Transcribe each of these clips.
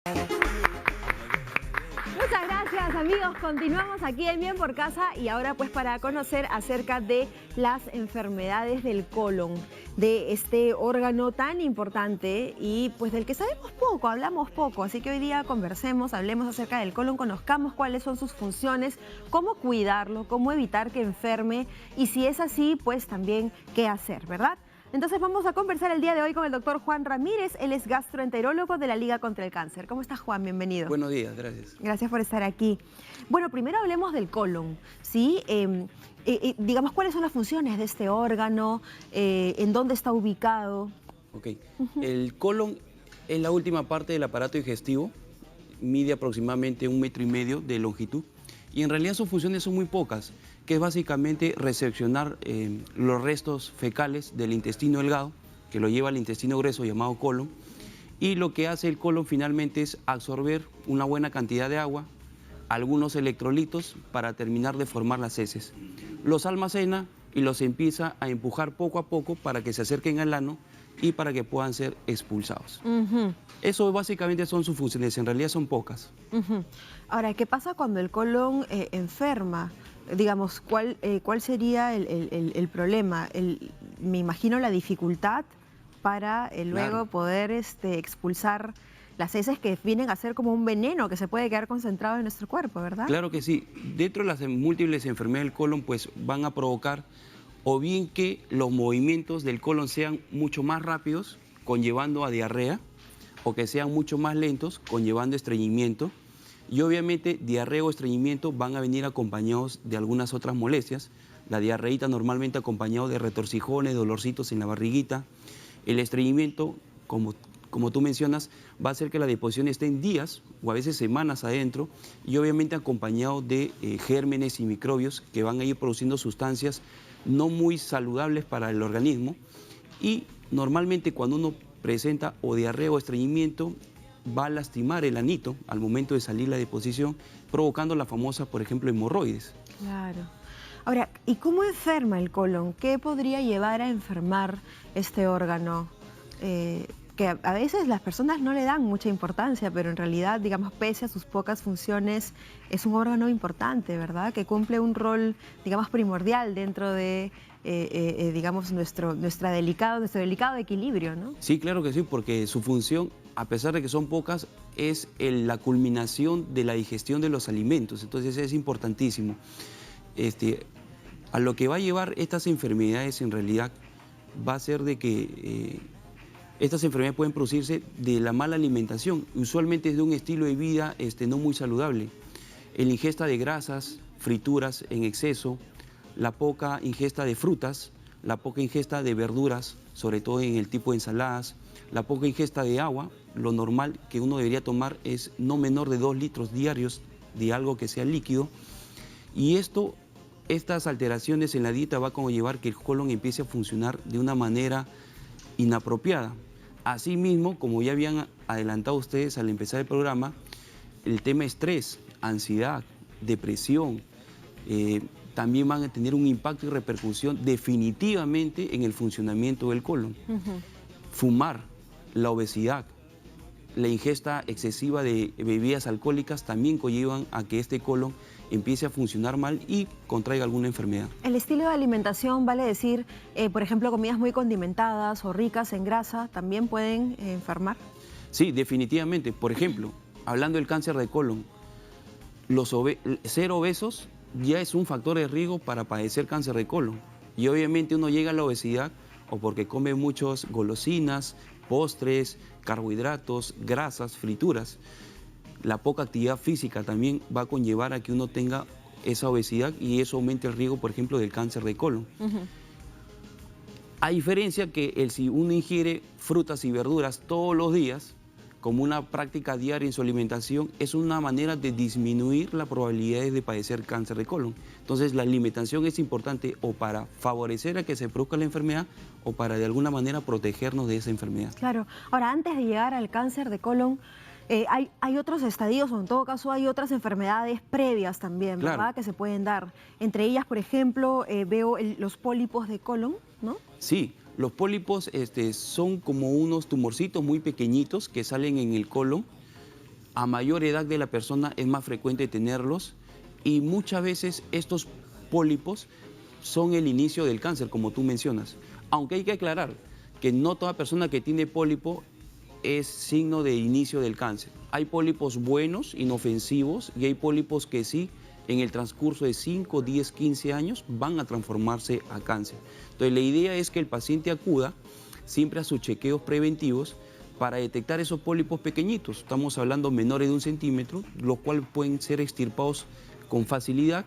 Muchas gracias, amigos. Continuamos aquí en Bien por Casa y ahora pues para conocer acerca de las enfermedades del colon, de este órgano tan importante y pues del que sabemos poco, hablamos poco. Así que hoy día conversemos, hablemos acerca del colon, conozcamos cuáles son sus funciones, cómo cuidarlo, cómo evitar que enferme y si es así, pues también qué hacer, ¿verdad? Entonces vamos a conversar el día de hoy con el doctor Juan Ramírez. Él es gastroenterólogo de la Liga contra el Cáncer. ¿Cómo estás, Juan? Bienvenido. Buenos días, gracias. Gracias por estar aquí. Bueno, primero hablemos del colon, ¿sí? Digamos, ¿cuáles son las funciones de este órgano? ¿En dónde está ubicado? Ok. El colon es la última parte del aparato digestivo, mide aproximadamente 1,5 metros de longitud y en realidad sus funciones son muy pocas, que es básicamente recepcionar los restos fecales del intestino delgado, que lo lleva al intestino grueso llamado colon, y lo que hace el colon finalmente es absorber una buena cantidad de agua, algunos electrolitos para terminar de formar las heces. Los almacena y los empieza a empujar poco a poco para que se acerquen al ano y para que puedan ser expulsados. Eso básicamente son sus funciones, en realidad son pocas. Ahora, ¿qué pasa cuando el colon enferma? Digamos, ¿cuál sería el problema? Me imagino la dificultad para luego poder expulsar las heces que vienen a ser como un veneno que se puede quedar concentrado en nuestro cuerpo, ¿verdad? Claro que sí. Dentro de las múltiples enfermedades del colon, pues van a provocar o bien que los movimientos del colon sean mucho más rápidos, conllevando a diarrea, o que sean mucho más lentos, conllevando estreñimiento. Y obviamente diarrea o estreñimiento van a venir acompañados de algunas otras molestias. La diarreíta normalmente acompañado de retorcijones, dolorcitos en la barriguita. El estreñimiento, como tú mencionas, va a hacer que la deposición esté en días o a veces semanas adentro y obviamente acompañado de gérmenes y microbios que van a ir produciendo sustancias no muy saludables para el organismo. Y normalmente cuando uno presenta o diarrea o estreñimiento, va a lastimar el anito al momento de salir la deposición, provocando la famosa, por ejemplo, hemorroides. Claro. Ahora, ¿y cómo enferma el colon? ¿Qué podría llevar a enfermar este órgano? Que a veces las personas no le dan mucha importancia, pero en realidad, digamos, pese a sus pocas funciones, es un órgano importante, ¿verdad? Que cumple un rol, digamos, primordial dentro de, digamos, nuestro delicado equilibrio, ¿no? Sí, claro que sí, porque su función, a pesar de que son pocas, es la culminación de la digestión de los alimentos, entonces es importantísimo. A lo que va a llevar estas enfermedades en realidad va a ser de que estas enfermedades pueden producirse de la mala alimentación, usualmente es de un estilo de vida no muy saludable. La ingesta de grasas, frituras en exceso, la poca ingesta de frutas, la poca ingesta de verduras, sobre todo en el tipo de ensaladas, la poca ingesta de agua. Lo normal que uno debería tomar es no menor de 2 litros diarios de algo que sea líquido. Y estas alteraciones en la dieta va a conllevar que el colon empiece a funcionar de una manera inapropiada. Asimismo, como ya habían adelantado ustedes al empezar el programa, el tema estrés, ansiedad, depresión, también van a tener un impacto y repercusión definitivamente en el funcionamiento del colon. Fumar, la obesidad, la ingesta excesiva de bebidas alcohólicas también conllevan a que este colon empiece a funcionar mal y contraiga alguna enfermedad. El estilo de alimentación, vale decir, por ejemplo, comidas muy condimentadas o ricas en grasa, ¿también pueden enfermar? Sí, definitivamente. Por ejemplo, hablando del cáncer de colon, ser obesos ya es un factor de riesgo para padecer cáncer de colon. Y obviamente uno llega a la obesidad o porque come muchas golosinas, postres, carbohidratos, grasas, frituras. La poca actividad física también va a conllevar a que uno tenga esa obesidad y eso aumenta el riesgo, por ejemplo, del cáncer de colon. A diferencia que si uno ingiere frutas y verduras todos los días, como una práctica diaria en su alimentación, es una manera de disminuir las probabilidades de padecer cáncer de colon. Entonces, la alimentación es importante o para favorecer a que se produzca la enfermedad o para de alguna manera protegernos de esa enfermedad. Claro. Ahora, antes de llegar al cáncer de colon, hay otros estadios o en todo caso hay otras enfermedades previas también, ¿verdad? Claro. Que se pueden dar. Entre ellas, por ejemplo, veo los pólipos de colon, ¿no? Sí, los pólipos son como unos tumorcitos muy pequeñitos que salen en el colon a mayor edad de la persona es más frecuente tenerlos y muchas veces estos pólipos son el inicio del cáncer, como tú mencionas. Aunque hay que aclarar que no toda persona que tiene pólipo es signo de inicio del cáncer. Hay pólipos buenos, inofensivos, y hay pólipos que sí, en el transcurso de 5, 10, 15 años van a transformarse a cáncer. Entonces la idea es que el paciente acuda siempre a sus chequeos preventivos para detectar esos pólipos pequeñitos. Estamos hablando menores de 1 centímetro, los cuales pueden ser extirpados con facilidad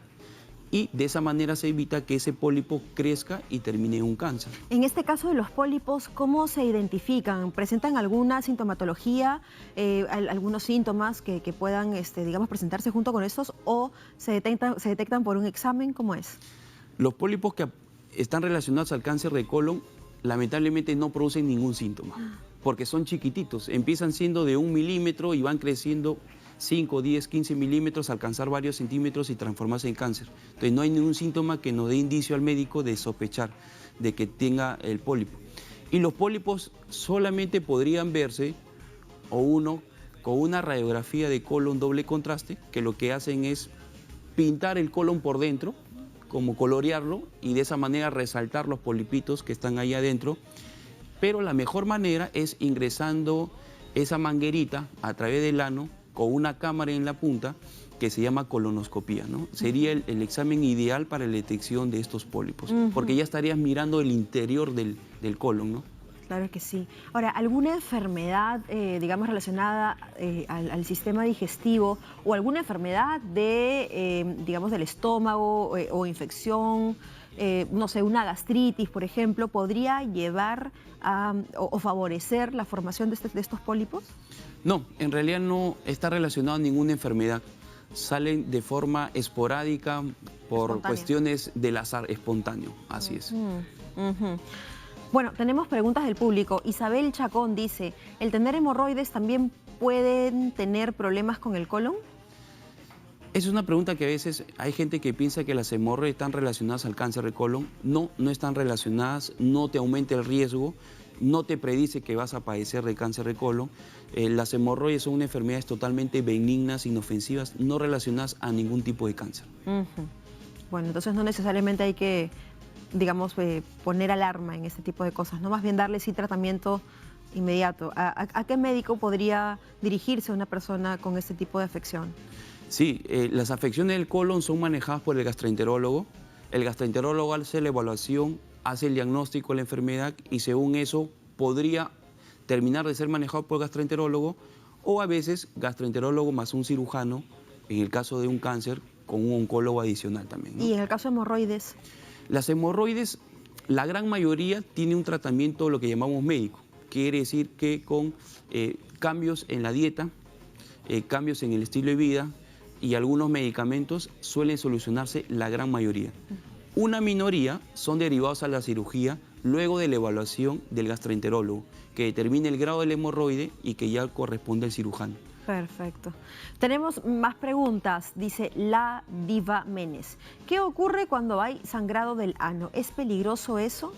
y de esa manera se evita que ese pólipo crezca y termine en un cáncer. En este caso de los pólipos, ¿cómo se identifican? ¿Presentan alguna sintomatología, algunos síntomas que puedan, digamos, presentarse junto con estos o se detectan por un examen? ¿Cómo es? Los pólipos que están relacionados al cáncer de colon lamentablemente no producen ningún síntoma porque son chiquititos, empiezan siendo de 1 milímetro y van creciendo 5, 10, 15 milímetros, alcanzar varios centímetros y transformarse en cáncer. Entonces no hay ningún síntoma que nos dé indicio al médico de sospechar de que tenga el pólipo. Y los pólipos solamente podrían verse con una radiografía de colon doble contraste, que lo que hacen es pintar el colon por dentro, como colorearlo, y de esa manera resaltar los polipitos que están ahí adentro. Pero la mejor manera es ingresando esa manguerita a través del ano con una cámara en la punta que se llama colonoscopía, ¿no? Sería el examen ideal para la detección de estos pólipos, porque ya estarías mirando el interior del colon, ¿no? Claro que sí. Ahora, ¿alguna enfermedad, digamos, relacionada al sistema digestivo o alguna enfermedad digamos, del estómago o infección, no sé, una gastritis, por ejemplo, podría llevar o favorecer la formación de estos pólipos? No, en realidad no está relacionado a ninguna enfermedad. Salen de forma esporádica por cuestiones del azar espontáneo, así es. Bueno, tenemos preguntas del público. Isabel Chacón dice, ¿el tener hemorroides también pueden tener problemas con el colon? Es una pregunta que a veces hay gente que piensa que las hemorroides están relacionadas al cáncer de colon. No, no están relacionadas, no te aumenta el riesgo, no te predice que vas a padecer de cáncer de colon. Las hemorroides son unas enfermedades totalmente benignas, inofensivas, no relacionadas a ningún tipo de cáncer. Bueno, entonces no necesariamente hay que, digamos, poner alarma en este tipo de cosas, ¿no? Más bien darle sí tratamiento inmediato. ¿A qué médico podría dirigirse una persona con este tipo de afección? Sí, las afecciones del colon son manejadas por el gastroenterólogo. El gastroenterólogo hace la evaluación, hace el diagnóstico de la enfermedad y según eso podría terminar de ser manejado por el gastroenterólogo o a veces gastroenterólogo más un cirujano, en el caso de un cáncer, con un oncólogo adicional también, ¿no? ¿Y en el caso de hemorroides? Las hemorroides, la gran mayoría tiene un tratamiento, lo que llamamos médico. Quiere decir que con cambios en la dieta, cambios en el estilo de vida y algunos medicamentos suelen solucionarse la gran mayoría. Una minoría son derivados a la cirugía luego de la evaluación del gastroenterólogo, que determine el grado del hemorroide y que ya corresponde al cirujano. Perfecto. Tenemos más preguntas, dice la Diva Menes. ¿Qué ocurre cuando hay sangrado del ano? ¿Es peligroso eso?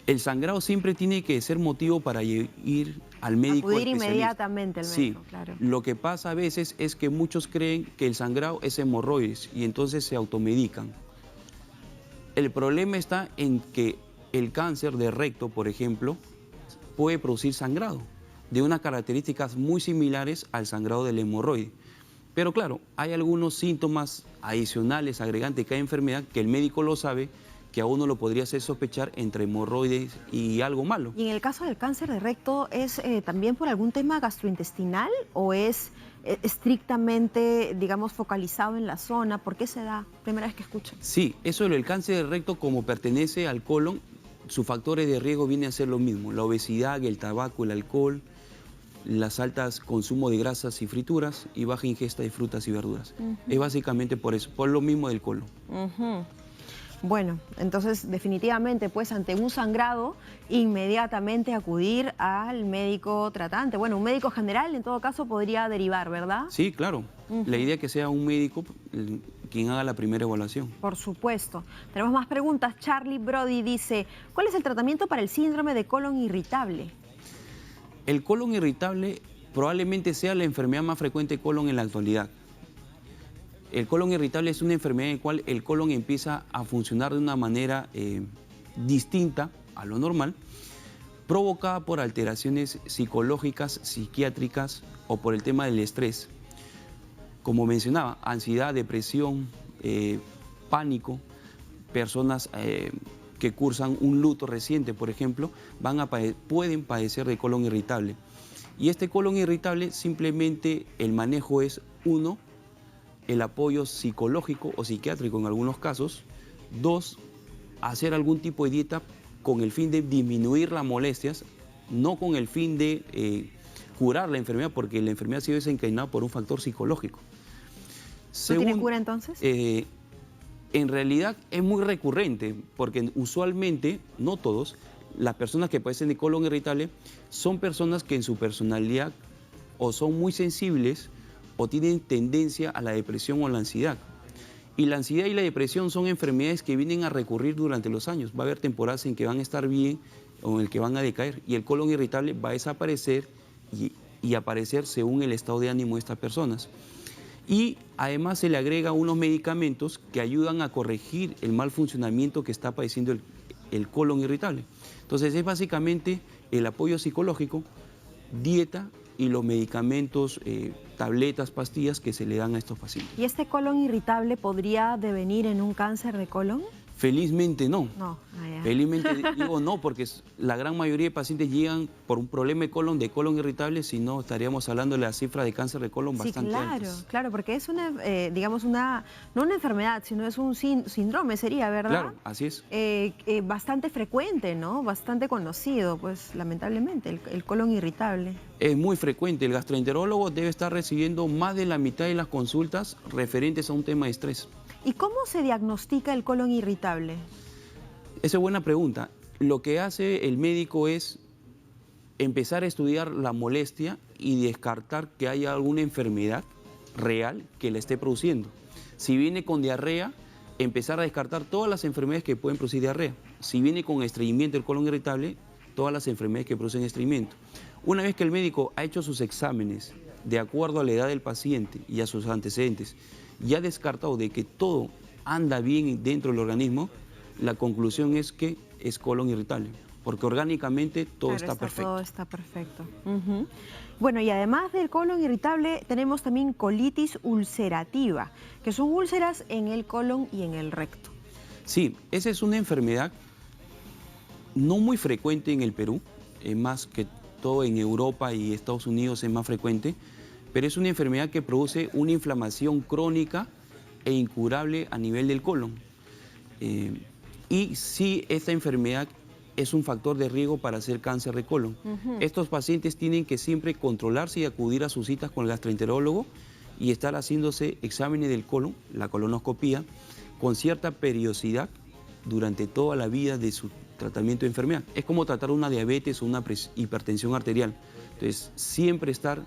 El sangrado siempre tiene que ser motivo para ir al médico Acudir especialista. Inmediatamente al médico, sí, claro. Lo que pasa a veces es que muchos creen que el sangrado es hemorroides y entonces se automedican. El problema está en que el cáncer de recto, por ejemplo, puede producir sangrado de unas características muy similares al sangrado del hemorroide. Pero claro, hay algunos síntomas adicionales, agregantes de cada enfermedad que el médico lo sabe, que a uno lo podría hacer sospechar entre hemorroides y algo malo. ¿Y en el caso del cáncer de recto es también por algún tema gastrointestinal o es estrictamente, digamos, focalizado en la zona? ¿Por qué se da? Primera vez que escucho. Sí, eso del cáncer de recto, como pertenece al colon, sus factores de riesgo vienen a ser lo mismo: la obesidad, el tabaco, el alcohol, las altas consumo de grasas y frituras y baja ingesta de frutas y verduras. Es básicamente por eso, por lo mismo del colon. Bueno, entonces definitivamente, pues ante un sangrado, inmediatamente acudir al médico tratante. Bueno, un médico general en todo caso podría derivar, ¿verdad? Sí, claro. La idea es que sea un médico quien haga la primera evaluación. Por supuesto. Tenemos más preguntas. Charlie Brody dice, ¿cuál es el tratamiento para el síndrome de colon irritable? El colon irritable probablemente sea la enfermedad más frecuente de colon en la actualidad. El colon irritable es una enfermedad en la cual el colon empieza a funcionar de una manera distinta a lo normal, provocada por alteraciones psicológicas, psiquiátricas o por el tema del estrés. Como mencionaba, ansiedad, depresión, pánico, personas que cursan un luto reciente, por ejemplo, pueden padecer de colon irritable. Y este colon irritable, simplemente el manejo es, uno, el apoyo psicológico o psiquiátrico en algunos casos. Dos, hacer algún tipo de dieta con el fin de disminuir las molestias, no con el fin de curar la enfermedad, porque la enfermedad ha sido desencadenada por un factor psicológico. ¿No tiene cura entonces? En realidad es muy recurrente, porque usualmente, no todos, las personas que padecen de colon irritable son personas que en su personalidad o son muy sensibles o tienen tendencia a la depresión o la ansiedad. Y la ansiedad y la depresión son enfermedades que vienen a recurrir durante los años. Va a haber temporadas en que van a estar bien o en que van a decaer, y el colon irritable va a desaparecer y aparecer según el estado de ánimo de estas personas. Y además se le agrega unos medicamentos que ayudan a corregir el mal funcionamiento que está padeciendo el colon irritable. Entonces es básicamente el apoyo psicológico, dieta y los medicamentos, tabletas, pastillas que se le dan a estos pacientes. ¿Y este colon irritable podría devenir en un cáncer de colon? Felizmente no. No. Felizmente digo no, porque la gran mayoría de pacientes llegan por un problema de colon irritable, si no estaríamos hablando de la cifra de cáncer de colon bastante altas. Claro, porque es una, digamos, no una enfermedad, sino es un síndrome, sería, ¿verdad? Claro, así es. Bastante frecuente, ¿no? Bastante conocido, pues, lamentablemente, el colon irritable. Es muy frecuente. El gastroenterólogo debe estar recibiendo más de la mitad de las consultas referentes a un tema de estrés. ¿Y cómo se diagnostica el colon irritable? Esa es buena pregunta. Lo que hace el médico es empezar a estudiar la molestia y descartar que haya alguna enfermedad real que la esté produciendo. Si viene con diarrea, empezar a descartar todas las enfermedades que pueden producir diarrea. Si viene con estreñimiento del colon irritable, todas las enfermedades que producen estreñimiento. Una vez que el médico ha hecho sus exámenes de acuerdo a la edad del paciente y a sus antecedentes, y ha descartado de que todo anda bien dentro del organismo, la conclusión es que es colon irritable, porque orgánicamente todo está perfecto. Todo está perfecto. Bueno, y además del colon irritable, tenemos también colitis ulcerativa, que son úlceras en el colon y en el recto. Sí, esa es una enfermedad no muy frecuente en el Perú, más que todo en Europa y Estados Unidos es más frecuente, pero es una enfermedad que produce una inflamación crónica e incurable a nivel del colon. Y sí, esta enfermedad es un factor de riesgo para hacer cáncer de colon. Estos pacientes tienen que siempre controlarse y acudir a sus citas con el gastroenterólogo y estar haciéndose exámenes del colon, la colonoscopía, con cierta periodicidad durante toda la vida de su tratamiento de enfermedad. Es como tratar una diabetes o una hipertensión arterial. Entonces, siempre estar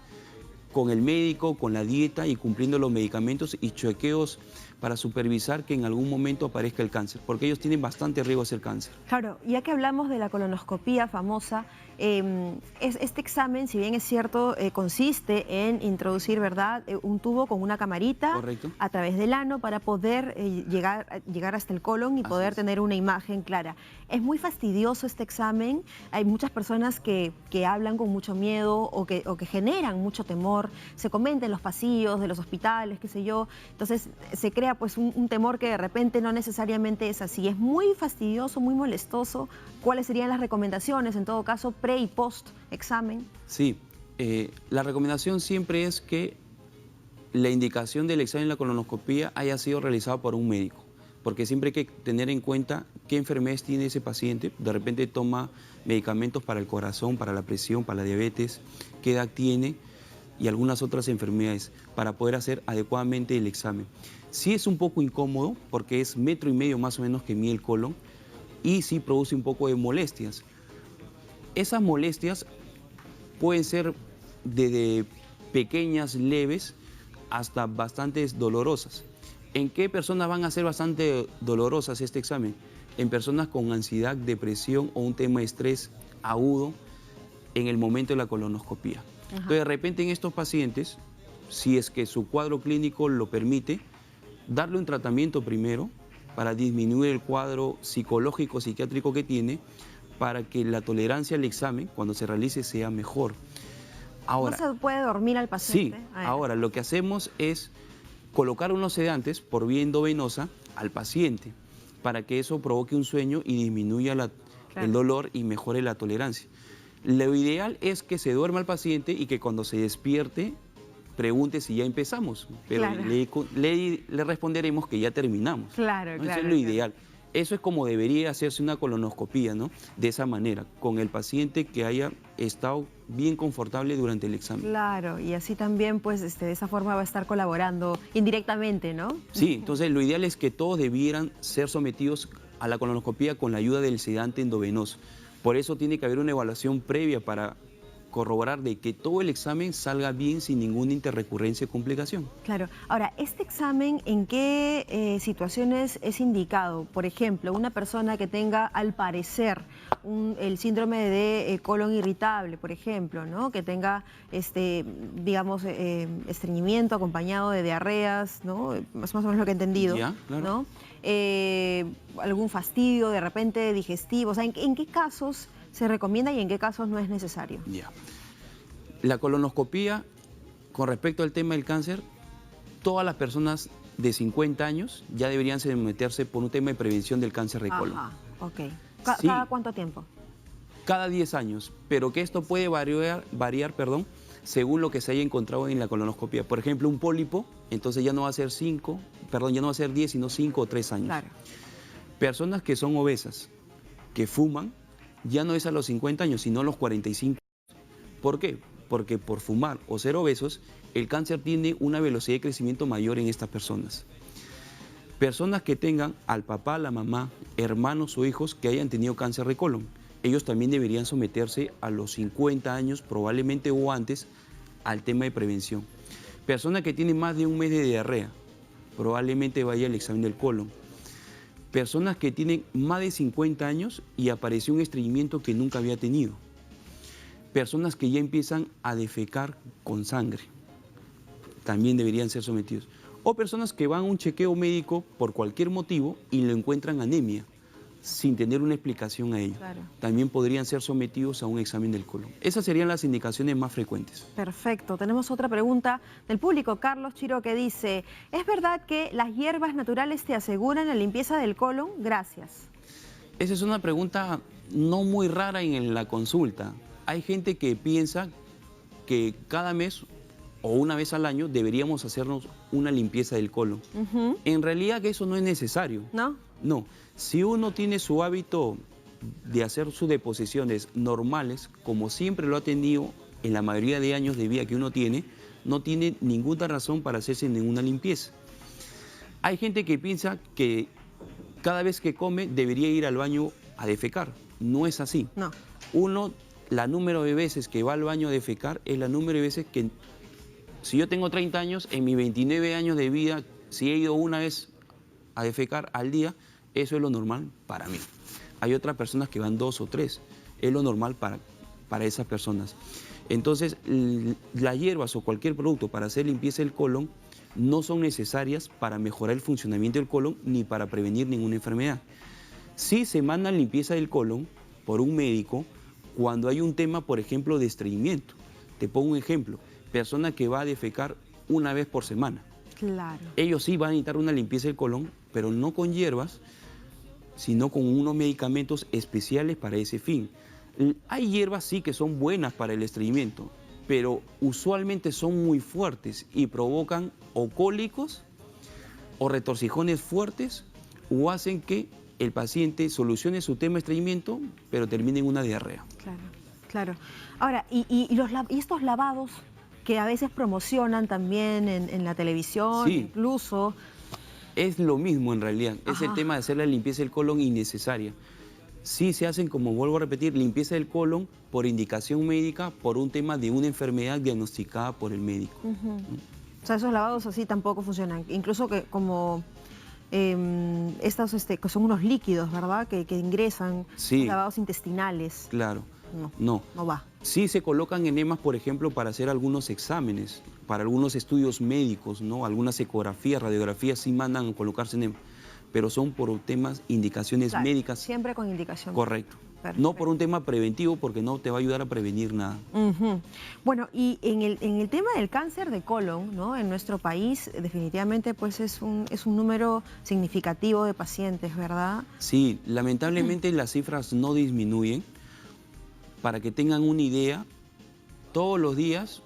con el médico, con la dieta y cumpliendo los medicamentos y chequeos para supervisar que en algún momento aparezca el cáncer, porque ellos tienen bastante riesgo de hacer cáncer. Claro, ya que hablamos de la colonoscopía famosa, este examen, si bien es cierto, consiste en introducir, ¿verdad?, un tubo con una camarita. Correcto. A través del ano para poder llegar hasta el colon y poder tener una imagen clara. Es muy fastidioso este examen. Hay muchas personas que hablan con mucho miedo o que generan mucho temor. Se comenta en los pasillos de los hospitales, qué sé yo. Entonces se crea pues un temor que de repente no necesariamente es así. Es muy fastidioso, muy molestoso. ¿Cuáles serían las recomendaciones en todo caso pre y post examen? Sí, la recomendación siempre es que la indicación del examen de la colonoscopía haya sido realizada por un médico, porque siempre hay que tener en cuenta qué enfermedades tiene ese paciente. De repente toma medicamentos para el corazón, para la presión, para la diabetes, qué edad tiene y algunas otras enfermedades para poder hacer adecuadamente el examen. Sí es un poco incómodo porque es 1,5 metros más o menos que mide el colon y sí produce un poco de molestias. Esas molestias pueden ser desde pequeñas, leves, hasta bastante dolorosas. ¿En qué personas van a ser bastante dolorosas este examen? En personas con ansiedad, depresión o un tema de estrés agudo en el momento de la colonoscopía. Entonces, de repente en estos pacientes, si es que su cuadro clínico lo permite, darle un tratamiento primero para disminuir el cuadro psicológico, psiquiátrico que tiene, para que la tolerancia al examen, cuando se realice, sea mejor. Ahora, ¿no se puede dormir al paciente? Sí, ahora lo que hacemos es colocar unos sedantes por vía endovenosa al paciente, para que eso provoque un sueño y disminuya el dolor y mejore la tolerancia. Lo ideal es que se duerma el paciente y que cuando se despierte pregunte si ya empezamos, pero le responderemos que ya terminamos. Claro, ¿no? Eso es lo ideal. Eso es como debería hacerse una colonoscopía, ¿no? De esa manera, con el paciente que haya estado bien confortable durante el examen. Claro, y así también, pues, de esa forma va a estar colaborando indirectamente, ¿no? Sí, entonces lo ideal es que todos debieran ser sometidos a la colonoscopía con la ayuda del sedante endovenoso. Por eso tiene que haber una evaluación previa para corroborar de que todo el examen salga bien sin ninguna interrecurrencia o complicación. Claro. Ahora, ¿este examen en qué situaciones es indicado? Por ejemplo, una persona que tenga, al parecer, el síndrome de colon irritable, por ejemplo, ¿no? Que tenga, digamos, estreñimiento acompañado de diarreas, ¿no? Más o menos lo que he entendido, ya, claro. ¿no? Algún fastidio de repente digestivo. O sea, ¿en qué casos se recomienda y en qué casos no es necesario? Ya. La colonoscopía, con respecto al tema del cáncer, todas las personas de 50 años ya deberían someterse por un tema de prevención del cáncer de colon. Ajá, ok. Sí, ¿Cada cuánto tiempo? cada 10 años, pero que esto puede variar, según lo que se haya encontrado en la colonoscopia. Por ejemplo, un pólipo, entonces ya no va a ser 10, sino 5 o 3 años. Claro. Personas que son obesas, que fuman, ya no es a los 50 años, sino a los 45. ¿Por qué? Porque por fumar o ser obesos, el cáncer tiene una velocidad de crecimiento mayor en estas personas. Personas que tengan al papá, la mamá, hermanos o hijos que hayan tenido cáncer de colon, ellos también deberían someterse a los 50 años, probablemente o antes, al tema de prevención. Personas que tienen más de un mes de diarrea, probablemente vaya al examen del colon. Personas que tienen más de 50 años y apareció un estreñimiento que nunca había tenido. Personas que ya empiezan a defecar con sangre, también deberían ser sometidos. O personas que van a un chequeo médico por cualquier motivo y lo encuentran anemia, sin tener una explicación a ello. Claro. También podrían ser sometidos a un examen del colon. Esas serían las indicaciones más frecuentes. Perfecto. Tenemos otra pregunta del público. Carlos Chiro, que dice, ¿es verdad que las hierbas naturales te aseguran la limpieza del colon? Gracias. Esa es una pregunta no muy rara en la consulta. Hay gente que piensa que cada mes o una vez al año deberíamos hacernos una limpieza del colon. En realidad que eso no es necesario. ¿No? No. Si uno tiene su hábito de hacer sus deposiciones normales, como siempre lo ha tenido en la mayoría de años de vida que uno tiene, no tiene ninguna razón para hacerse ninguna limpieza. Hay gente que piensa que cada vez que come debería ir al baño a defecar. No es así. No. La número de veces que va al baño a defecar es la número de veces que, si yo tengo 30 años, en mis 29 años de vida, si he ido una vez a defecar al día, eso es lo normal para mí. Hay otras personas que van 2 o 3, es lo normal para esas personas. Entonces, las hierbas o cualquier producto para hacer limpieza del colon no son necesarias para mejorar el funcionamiento del colon ni para prevenir ninguna enfermedad. Sí se manda limpieza del colon por un médico cuando hay un tema, por ejemplo, de estreñimiento. Te pongo un ejemplo, persona que va a defecar una vez por semana. Claro. Ellos sí van a necesitar una limpieza del colon, pero no con hierbas, sino con unos medicamentos especiales para ese fin. Hay hierbas sí que son buenas para el estreñimiento, pero usualmente son muy fuertes y provocan o cólicos o retorcijones fuertes o hacen que el paciente solucione su tema de estreñimiento, pero termine en una diarrea. Claro, claro. Ahora, ¿y estos lavados que a veces promocionan también en la televisión, sí, incluso? Es lo mismo en realidad, Ajá. es el tema de hacer la limpieza del colon innecesaria. Sí se hacen, como vuelvo a repetir, limpieza del colon por indicación médica, por un tema de una enfermedad diagnosticada por el médico. O sea, esos lavados así tampoco funcionan, incluso que como estos que son unos líquidos, ¿verdad? Que ingresan, sí, lavados intestinales. Claro. no va. Sí se colocan enemas, por ejemplo, para hacer algunos exámenes, para algunos estudios médicos, ¿no? Algunas ecografías, radiografías sí mandan a colocarse enemas, pero son por temas, indicaciones médicas. Siempre con indicación. Correcto. Perfecto. No por un tema preventivo, porque no te va a ayudar a prevenir nada. Bueno, y en el tema del cáncer de colon, ¿no? En nuestro país definitivamente pues es un número significativo de pacientes, ¿verdad? Sí, lamentablemente las cifras no disminuyen. Para que tengan una idea, todos los días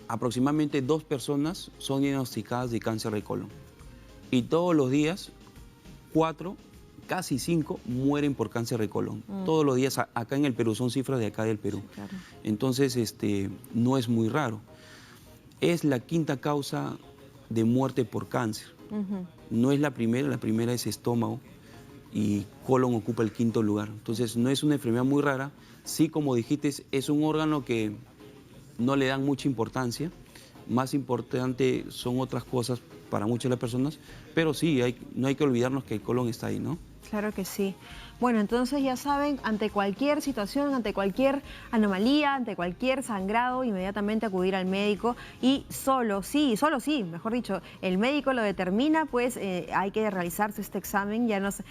aproximadamente 2 personas son diagnosticadas de cáncer de colon. Y todos los días 4, casi 5 mueren por cáncer de colon. Todos los días, acá en el Perú, son cifras de acá del Perú. Sí, claro. Entonces, no es muy raro. Es la quinta causa de muerte por cáncer. No es la primera es estómago y colon ocupa el quinto lugar. Entonces, no es una enfermedad muy rara. Sí, como dijiste, es un órgano que no le dan mucha importancia. Más importante son otras cosas para muchas de las personas, pero sí, no hay que olvidarnos que el colon está ahí, ¿no? Claro que sí. Bueno, entonces ya saben, ante cualquier situación, ante cualquier anomalía, ante cualquier sangrado, inmediatamente acudir al médico y solo sí, mejor dicho, el médico lo determina, pues hay que realizarse este examen. Ya nos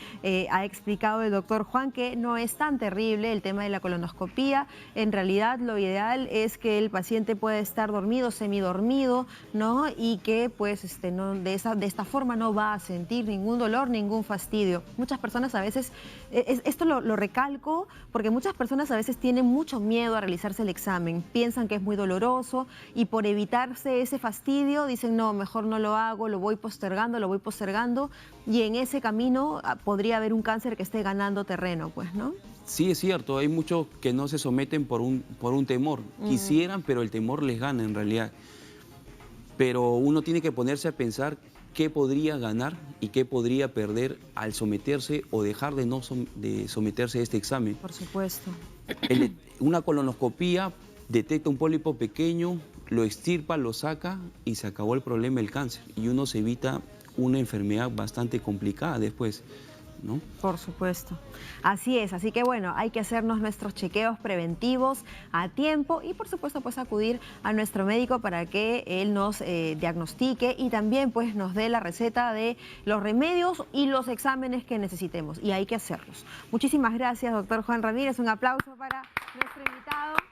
ha explicado el doctor Juan que no es tan terrible el tema de la colonoscopía. En realidad lo ideal es que el paciente pueda estar dormido, semidormido, ¿no? Y que pues de esta forma no va a sentir ningún dolor, ningún fastidio. Muchas personas a veces... Esto lo recalco porque muchas personas a veces tienen mucho miedo a realizarse el examen, piensan que es muy doloroso y por evitarse ese fastidio dicen no, mejor no lo hago, lo voy postergando y en ese camino podría haber un cáncer que esté ganando terreno, pues, ¿no? Sí, es cierto, hay muchos que no se someten por un temor, quisieran, pero el temor les gana en realidad. Pero uno tiene que ponerse a pensar qué podría ganar y qué podría perder al someterse o dejar de someterse a este examen. Por supuesto. Una colonoscopía detecta un pólipo pequeño, lo extirpa, lo saca y se acabó el problema del cáncer. Y uno se evita una enfermedad bastante complicada después, ¿no? Por supuesto. Así es, así que bueno, hay que hacernos nuestros chequeos preventivos a tiempo y por supuesto pues acudir a nuestro médico para que él nos diagnostique y también pues nos dé la receta de los remedios y los exámenes que necesitemos y hay que hacerlos. Muchísimas gracias, doctor Juan Ramírez, un aplauso para nuestro invitado.